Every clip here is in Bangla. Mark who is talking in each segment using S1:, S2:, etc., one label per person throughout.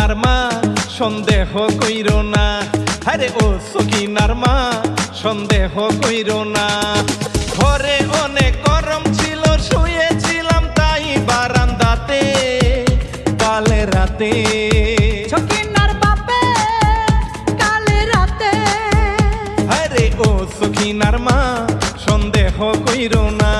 S1: সকিনার মা সন্দেহ কইরো না, আরে ও সকিনার মা সন্দেহ কইরো না। ঘরে অনেক গরম ছিল, শুয়েছিলাম তাই বারান্দাতে কালে রাতে।
S2: সকিনার বাপে কালে রাতে,
S1: আরে ও সকিনার মা সন্দেহ কইরো না।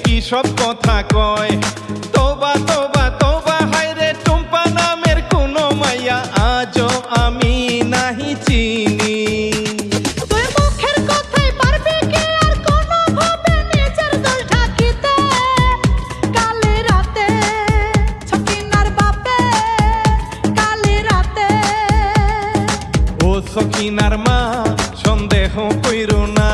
S1: কি সব কথা কয়, তোবা তোবা তোবা, হায় রে টুম্পা নামের কোনো মাইয়া আজও আমি নাহি চিনি।
S2: তুই মুখের কথাই পারবি কি আর কোনো ভাবে নিজের দোষ ঢাকিতে কালে রাতে। সকিনার বাপে কালে রাতে,
S1: ও সকিনার মা সন্দেহ কইরো না।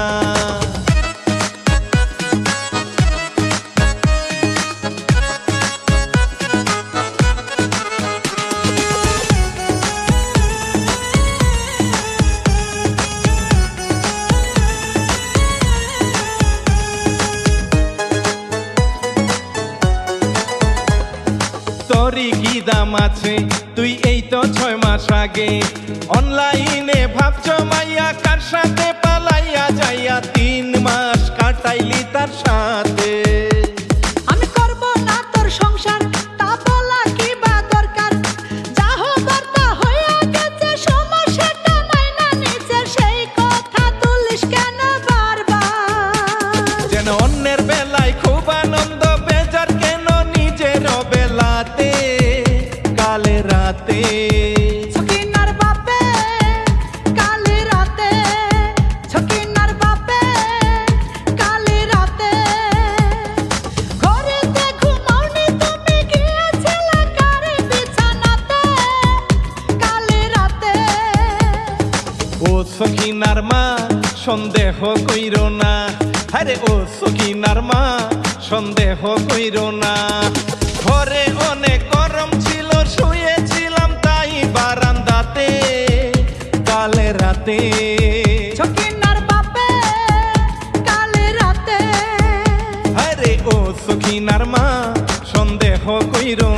S1: তোরই কি দাম আছে, তুই এই তো 6 মাস আগে অনলাইনে ভাবছ মাইয়া কার সাথে পালাইয়া যাইয়া 3 মাস কাটাইলি তার সাথে।
S2: আমি করব না তোর সংসার, তা বলা কি বা দরকার। যা হবার তা হইয়া গেছে, সমস্যাটা নাই না নিচে, সেই কথা তুলিস কেন বারবার।
S1: যেন অন্যের বেলায় খুব আনন্দ, বেজার কেন নিজের বেলাতে কালে রাতে।
S2: সকিনার বাপে কালে রাতে, সকিনার বাপে কালে রাতে। ঘরেতে ঘুমাওনি তুমি, গিয়েছিলে কারে বিছানাতে কালে রাতে।
S1: ও সকিনার মা সন্দেহ কইরো না, আরে ও সকিনার মা সন্দেহ কইরো না। ঘরে অনেক গরম ছিল, শুয়েছিলাম তাই বারান্দাতে কালে রাতে।
S2: সকিনার বাপে কালে রাতে,
S1: আরে ও সকিনার মা সন্দেহ কইরো